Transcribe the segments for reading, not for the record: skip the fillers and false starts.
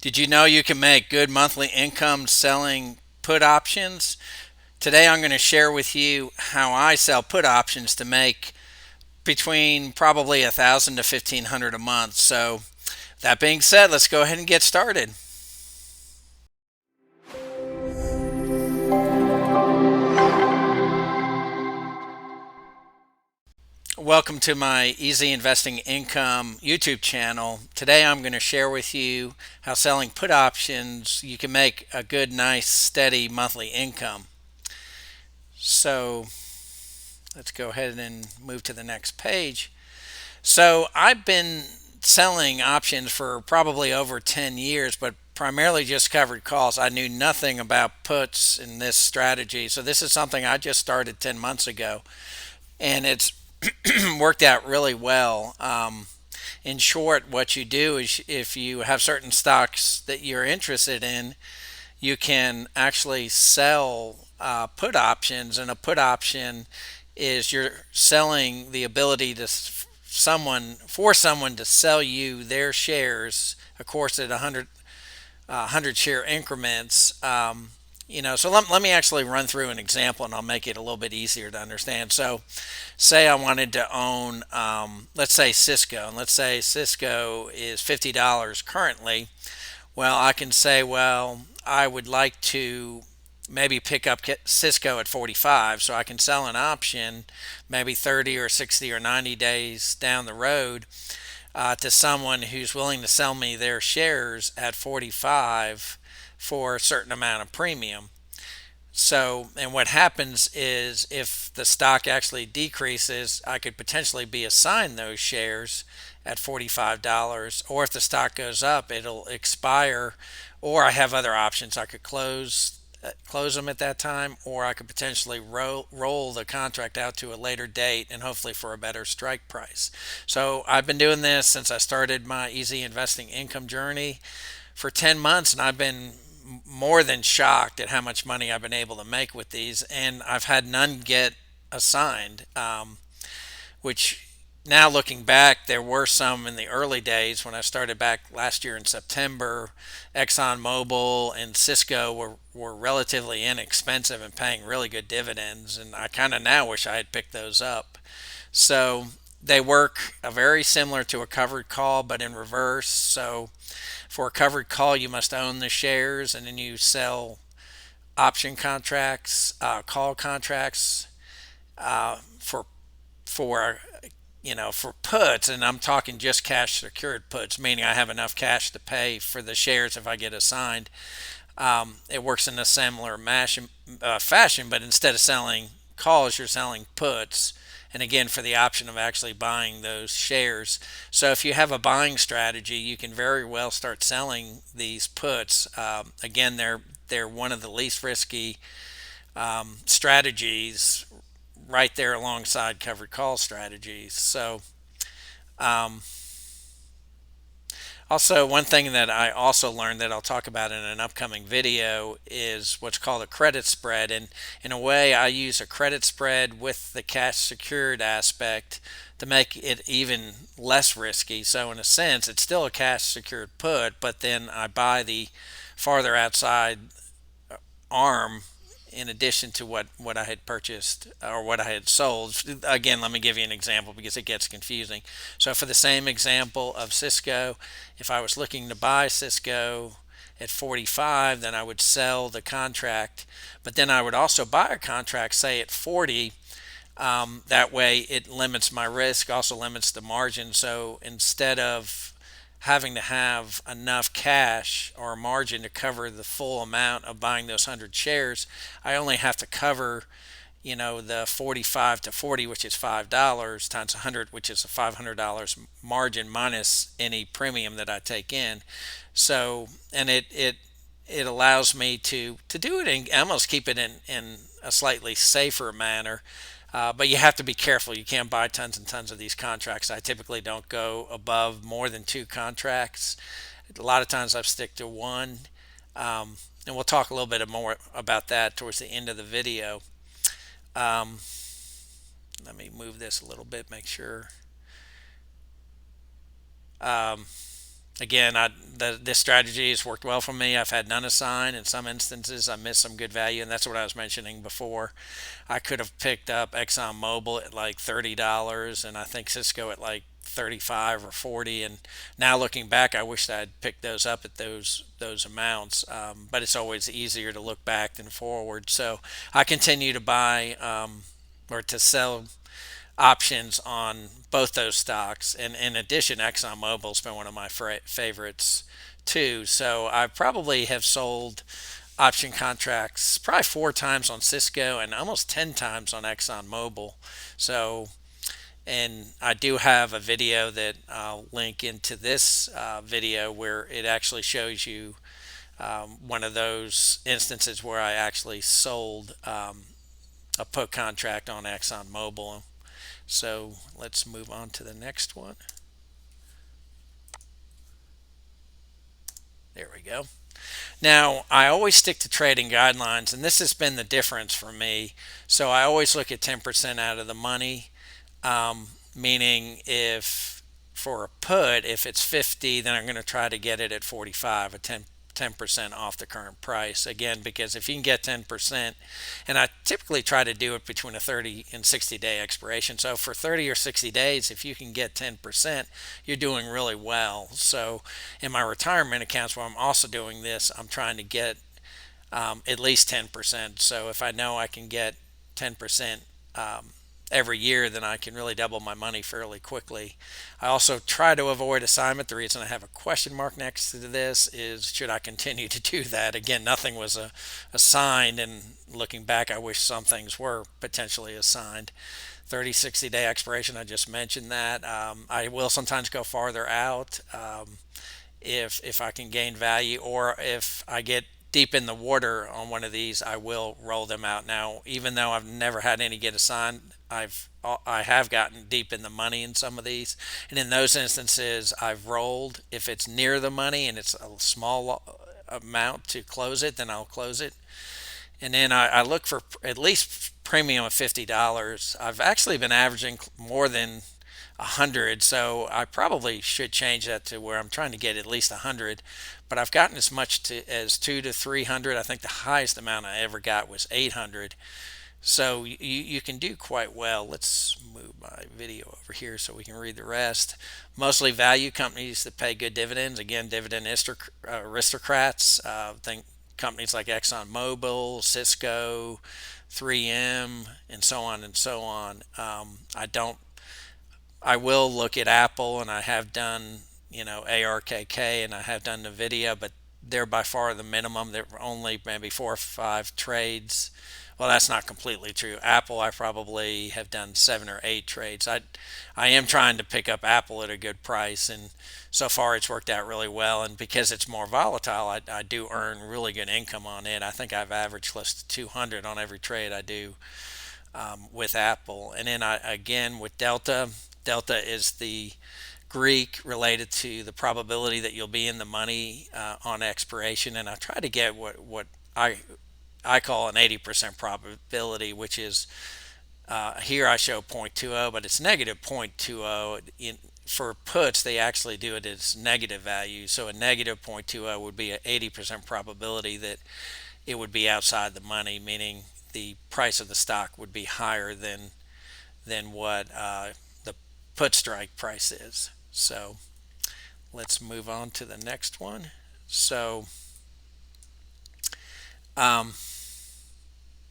Did you know you can make good monthly income selling put options? Today I'm going to share with you how I sell put options to make between probably 1,000 to 1,500 a month. So that being said, let's go ahead and get started. Welcome to my Easy Investing Income YouTube channel. Today I'm going to share with you how selling put options you can make a good, nice, steady monthly income. So let's go ahead and move to the next page. So I've been selling options for probably over 10 years, but primarily just covered calls. I knew nothing about puts in this strategy. So this is something I just started 10 months ago, and it's worked out really well. In short, what you do is if you have certain stocks that you're interested in, you can actually sell put options, and a put option is you're selling the ability to someone to sell you their shares, of course, at 100 share increments. So let me actually run through an example and I'll make it a little bit easier to understand. So, say I wanted to own, let's say Cisco, and let's say Cisco is $50 currently. Well, I can say, well, I would like to maybe pick up Cisco at 45, so I can sell an option maybe 30 or 60 or 90 days down the road to someone who's willing to sell me their shares at 45 for a certain amount of premium. So, and what happens is if the stock actually decreases, I could potentially be assigned those shares at $45, or if the stock goes up, it'll expire, or I have other options. I could close them at that time, or I could potentially roll the contract out to a later date and hopefully for a better strike price. So I've been doing this since I started my easy investing income journey for 10 months, and I've been more than shocked at how much money I've been able to make with these, and I've had none get assigned, which now looking back, there were some in the early days when I started back last year in September. ExxonMobil and Cisco were relatively inexpensive and paying really good dividends, and I kind of now wish I had picked those up. So they work very similar to a covered call, but in reverse. So for a covered call, you must own the shares, and then you sell option contracts, call contracts for for for puts, and I'm talking just cash secured puts, meaning I have enough cash to pay for the shares if I get assigned. It works in a similar fashion, but instead of selling calls, you're selling puts. And again, for the option of actually buying those shares. So if you have a buying strategy, you can very well start selling these puts. Again, they're one of the least risky strategies, right there alongside covered call strategies. So um, also, one thing that I also learned that I'll talk about in an upcoming video is what's called a credit spread. And in a way, I use a credit spread with the cash secured aspect to make it even less risky. So, in a sense, it's still a cash secured put, but then I buy the farther outside arm in addition to what I had purchased or what I had sold. Again, let me give you an example because it gets confusing. So for the same example of Cisco, if I was looking to buy Cisco at 45, then I would sell the contract, but then I would also buy a contract, say at 40. That way it limits my risk, also limits the margin. So instead of having to have enough cash or margin to cover the full amount of buying those 100 shares, I only have to cover, the 45 to 40, which is $5 times 100, which is a $500 margin minus any premium that I take in. So, and it allows me to do it and almost keep it in a slightly safer manner. But you have to be careful. You can't buy tons and tons of these contracts. I typically don't go above more than two contracts. A lot of times I stick to one. And we'll talk a little bit more about that towards the end of the video. Um, Let me move this a little bit, make sure. Um, Again, this strategy has worked well for me. I've had none assigned. In some instances, I missed some good value, and that's what I was mentioning before. I could have picked up ExxonMobil at like $30, and I think Cisco at like 35 or 40. And now looking back, I wish I had picked those up at those amounts. But it's always easier to look back than forward. So I continue to buy or to sell options on both those stocks. And in addition, ExxonMobil's been one of my favorites too. So I probably have sold option contracts probably 4 times on Cisco and almost 10 times on ExxonMobil. So, and I do have a video that I'll link into this video where it actually shows you one of those instances where I actually sold a put contract on ExxonMobil. So let's move on to the next one. There we go. Now, I always stick to trading guidelines, and this has been the difference for me. So I always look at 10% out of the money, meaning if for a put, if it's 50, then I'm going to try to get it at 45, a 10% off the current price. Again, because if you can get 10%, and I typically try to do it between a 30 and 60 day expiration. So for 30 or 60 days, if you can get 10%, you're doing really well. So in my retirement accounts where I'm also doing this, I'm trying to get at least 10%. So if I know I can get 10% every year, then I can really double my money fairly quickly. I also try to avoid assignment. The reason I have a question mark next to this is should I continue to do that? Again, nothing was assigned, and looking back, I wish some things were potentially assigned. 30, 60 day expiration, I just mentioned that. I will sometimes go farther out if I can gain value, or if I get deep in the water on one of these, I will roll them out. Now, even though I've never had any get assigned, I have gotten deep in the money in some of these, and in those instances, I've rolled. If it's near the money and it's a small amount to close it, then I'll close it. And then I look for at least premium of $50. I've actually been averaging more than 100, so I probably should change that to where I'm trying to get at least 100. But I've gotten as much as 2 to 300. I think the highest amount I ever got was 800. So you can do quite well. Let's move my video over here so we can read the rest. Mostly value companies that pay good dividends. Again, dividend aristocrats. Think companies like ExxonMobil, Cisco, 3M, and so on and so on. I will look at Apple, and I have done, ARKK, and I have done NVIDIA, but they're by far the minimum. They're only maybe 4 or 5 trades. Well, that's not completely true. Apple, I probably have done 7 or 8 trades. I am trying to pick up Apple at a good price, and so far it's worked out really well. And because it's more volatile, I do earn really good income on it. I think I've averaged close to 200 on every trade I do with Apple. And then again with Delta, Delta is the Greek related to the probability that you'll be in the money on expiration, and I try to get what I call an 80% probability, which is here I show 0.20, but it's negative 0.20. For puts, they actually do it as negative value. So a negative 0.20 would be an 80% probability that it would be outside the money, meaning the price of the stock would be higher than what the put strike price is. So let's move on to the next one. So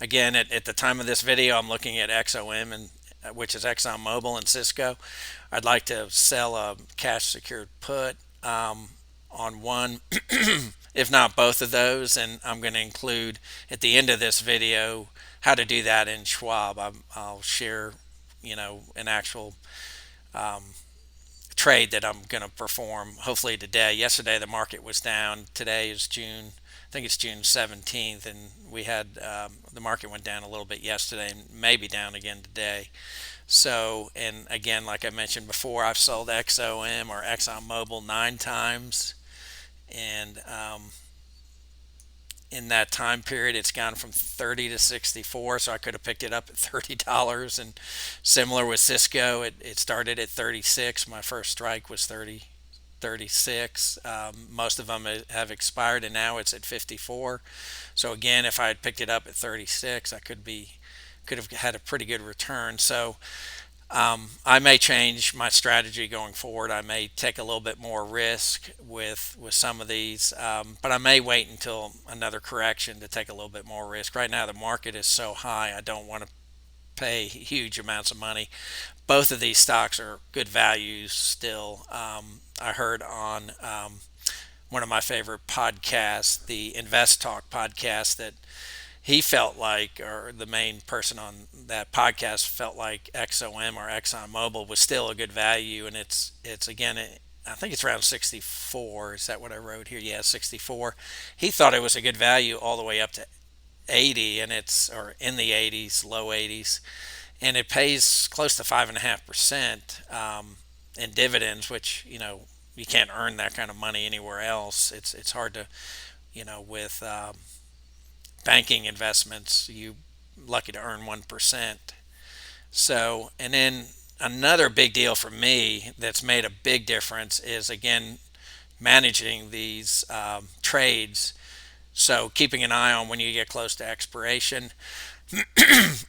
again, at the time of this video, I'm looking at XOM, and which is ExxonMobil and Cisco. I'd like to sell a cash secured put on one, if not both of those, and I'm going to include at the end of this video how to do that in Schwab. I'll share, an actual trade that I'm going to perform hopefully today. Yesterday the market was down. Today is June. I think it's June 17th, and we had the market went down a little bit yesterday and maybe down again today. So, and again, like I mentioned before, I've sold XOM or ExxonMobil 9 times, and in that time period, it's gone from 30 to 64. So I could have picked it up at $30, and similar with Cisco, it started at 36. My first strike was 30. 36. Most of them have expired, and now it's at 54. So again, if I had picked it up at 36, I could have had a pretty good return. So I may change my strategy going forward. I may take a little bit more risk with some of these, but I may wait until another correction to take a little bit more risk. Right now, the market is so high, I don't want to pay huge amounts of money. Both of these stocks are good values still. I heard on one of my favorite podcasts, the Invest Talk podcast, that he felt like, or the main person on that podcast felt like XOM or ExxonMobil was still a good value, and it's again, I think it's around 64. Is that what I wrote here? Yeah, 64. He thought it was a good value all the way up to 80, and it's or in the 80s, low 80s, and it pays close to 5.5% in dividends, which you can't earn that kind of money anywhere else. It's hard to with banking investments, you lucky to earn 1%. So, and then another big deal for me that's made a big difference is again managing these trades. So, keeping an eye on when you get close to expiration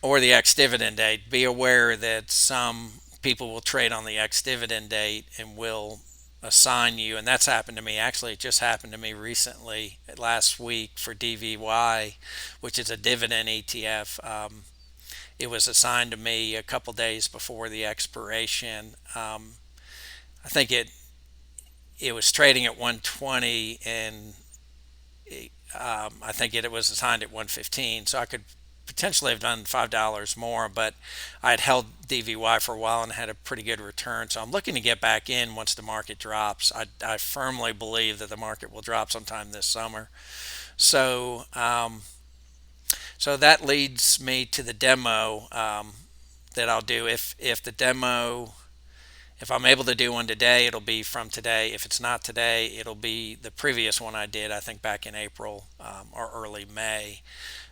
or the ex dividend date. Be aware that some people will trade on the ex dividend date and will assign you, and that's happened to me. Actually, it just happened to me recently last week for DVY, which is a dividend ETF. It was assigned to me a couple days before the expiration. I think it was trading at 120, and I think it was assigned at 115, so I could potentially have done $5 more, but I had held DVY for a while and had a pretty good return. So I'm looking to get back in once the market drops. I firmly believe that the market will drop sometime this summer. So so that leads me to the demo that I'll do. If the demo, if I'm able to do one today, it'll be from today. If it's not today, it'll be the previous one I did, I think back in April or early May.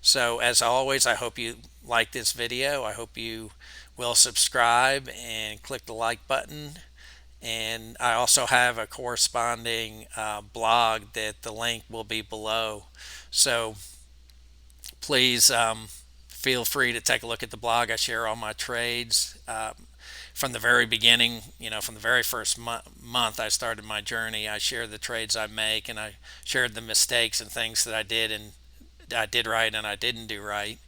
So as always, I hope you like this video. I hope you will subscribe and click the like button. And I also have a corresponding blog that the link will be below. So please feel free to take a look at the blog. I share all my trades from the very beginning, from the very first month I started my journey. I share the trades I make, and I shared the mistakes and things that I did and I did right and I didn't do right.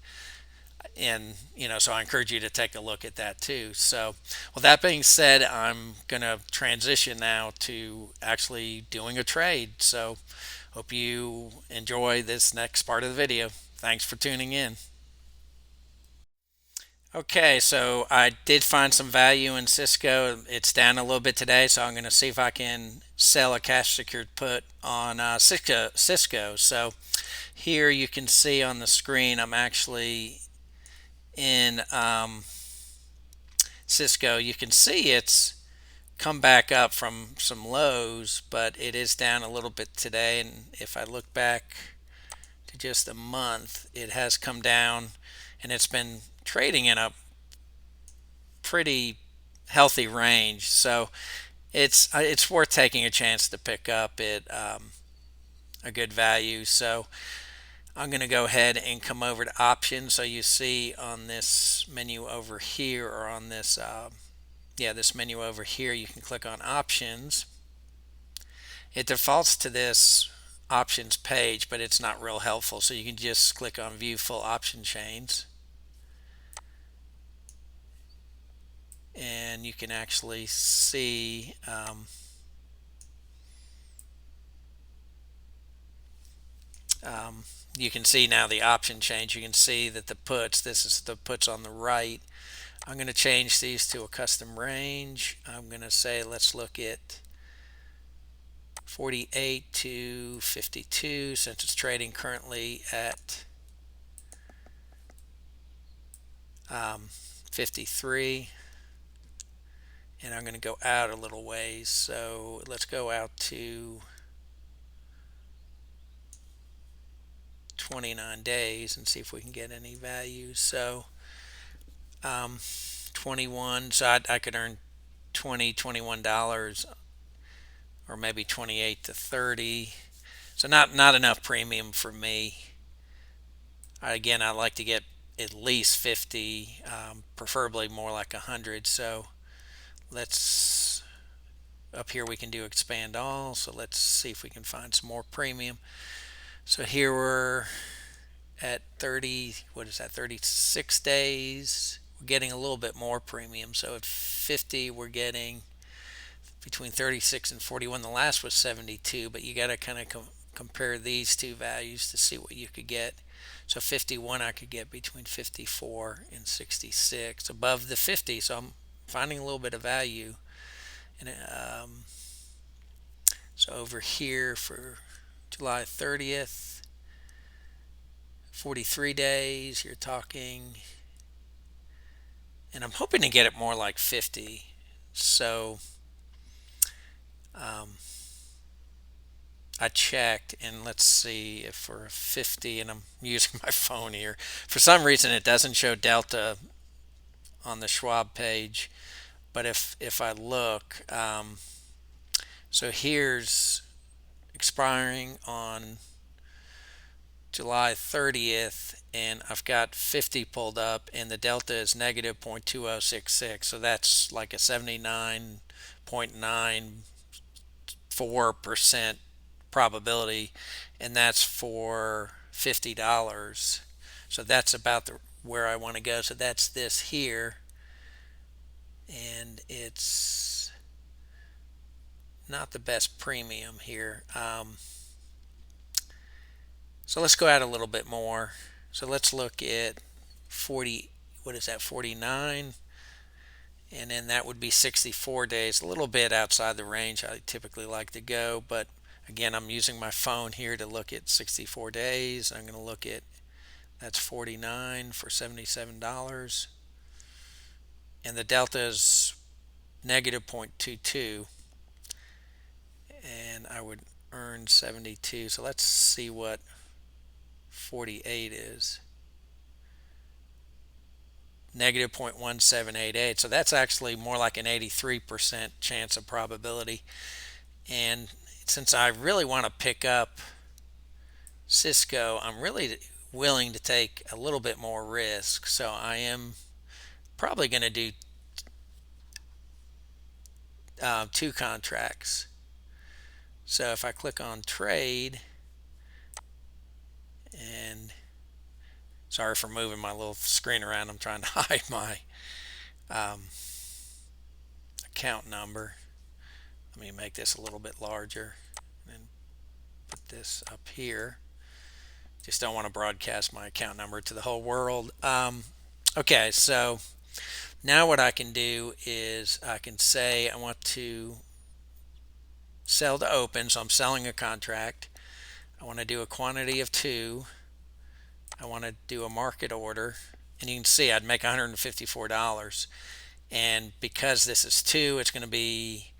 And so I encourage you to take a look at that too. So with that being said, I'm going to transition now to actually doing a trade. So hope you enjoy this next part of the video. Thanks for tuning in. Okay, so I did find some value in Cisco. It's down a little bit today, so I'm going to see if I can sell a cash secured put on Cisco. So here you can see on the screen, I'm actually in Cisco. You can see it's come back up from some lows, but it is down a little bit today. And if I look back to just a month, it has come down, and it's been trading in a pretty healthy range. So it's worth taking a chance to pick up at a good value. So I'm going to go ahead and come over to options. So you see on this menu over here, or on this this menu over here, you can click on options. It defaults to this options page, but it's not real helpful. So you can just click on view full option chains, and you can actually see you can see now the option change. You can see that the puts, this is the puts on the right. I'm going to change these to a custom range. I'm going to say let's look at 48 to 52, since it's trading currently at 53. And I'm going to go out a little ways. So let's go out to 29 days and see if we can get any values. So 21, so I could earn $21 or maybe 28 to 30. So not enough premium for me. Again, I like to get at least 50, preferably more like 100. So let's, up here we can do expand all. So let's see if we can find some more premium. So here we're at 30, what is that, 36 days. We're getting a little bit more premium. So at 50, we're getting between 36 and 41. The last was 72, but you got to kind of compare these two values to see what you could get. So 51, I could get between 54 and 66, above the 50. So I'm finding a little bit of value. And so over here for July 30th, 43 days, you're talking, and I'm hoping to get it more like 50. So I checked, and let's see if for 50, and I'm using my phone here. For some reason, it doesn't show delta on the Schwab page, but if I look, so here's expiring on July 30th, and I've got 50 pulled up, and the delta is negative 0.2066. So that's like a 79.94% probability, and that's for $50. So that's about where I want to go. So that's this here, and it's not the best premium here. So let's go out a little bit more. So let's look at 40, what is that, 49? And then that would be 64 days, a little bit outside the range I typically like to go. But again, I'm using my phone here to look at 64 days. I'm going to look at, that's 49 for $77. And the delta is negative 0.22. And I would earn 72. So let's see what 48 is. Negative 0.1788. So that's actually more like an 83% chance of probability. And since I really want to pick up CSCO, I'm really willing to take a little bit more risk. So I am probably going to do 2 contracts. So if I click on trade, and sorry for moving my little screen around, I'm trying to hide my account number. Let me make this a little bit larger and put this up here. Just don't want to broadcast my account number to the whole world. Okay, so now what I can do is I can say I want to sell to open, so I'm selling a contract. I want to do a quantity of 2. I want to do a market order, and you can see I'd make $154. And because this is 2, it's going to be,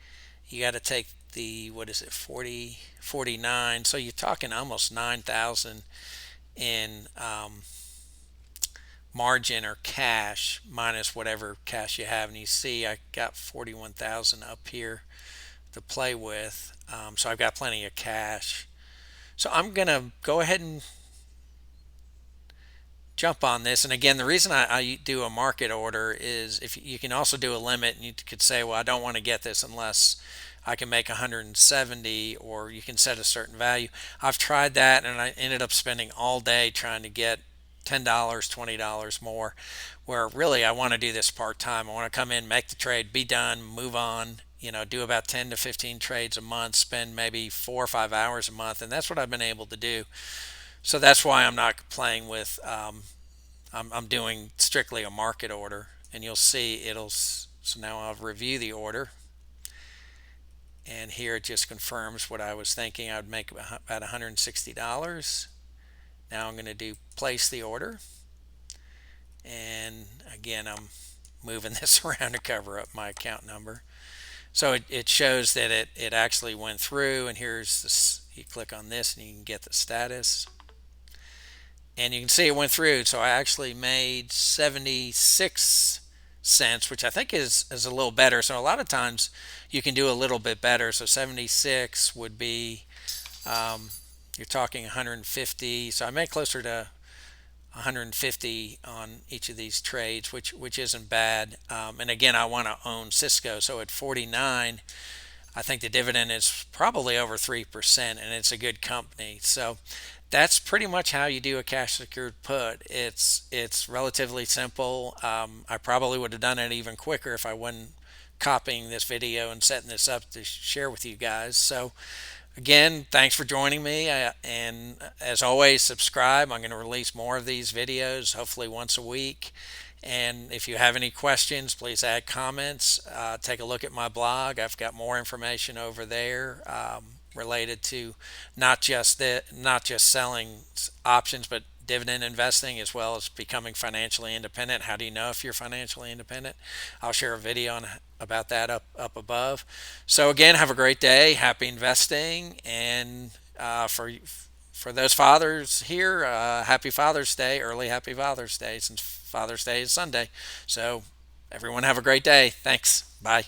you got to take the, what is it, 49. So you're talking almost 9,000 in margin or cash minus whatever cash you have. And you see I got 41,000 up here to play with. So I've got plenty of cash. So I'm going to go ahead and jump on this. And again, the reason I do a market order is if you can also do a limit, and you could say, well, I don't want to get this unless I can make 170, or you can set a certain value. I've tried that, and I ended up spending all day trying to get $10, $20 more, where really I want to do this part-time. I want to come in, make the trade, be done, move on, do about 10 to 15 trades a month, spend maybe 4 or 5 hours a month, and that's what I've been able to do. So that's why I'm not playing with, I'm doing strictly a market order, and you'll see so now I'll review the order, and here it just confirms what I was thinking. I would make about $160. Now I'm going to do place the order, and again I'm moving this around to cover up my account number. So it shows that it actually went through, and here's this, you click on this and you can get the status, and you can see it went through. So I actually made 76 cents, which I think is a little better. So a lot of times you can do a little bit better. So 76 would be, um, you're talking 150. So I made closer to 150 on each of these trades, which isn't bad. And again, I want to own Cisco. So at 49, I think the dividend is probably over 3%, and it's a good company. So that's pretty much how you do a cash secured put. It's relatively simple. I probably would have done it even quicker if I wasn't copying this video and setting this up to share with you guys. So again, thanks for joining me. And as always, subscribe. I'm going to release more of these videos, hopefully once a week. And if you have any questions, please add comments. Take a look at my blog. I've got more information over there related to not just selling options, but dividend investing as well as becoming financially independent. How do you know if you're financially independent? I'll share a video about that up above. So again, have a great day. Happy investing, and for those fathers here, happy Father's Day, early happy Father's Day, since Father's Day is Sunday. So everyone have a great day. Thanks. Bye.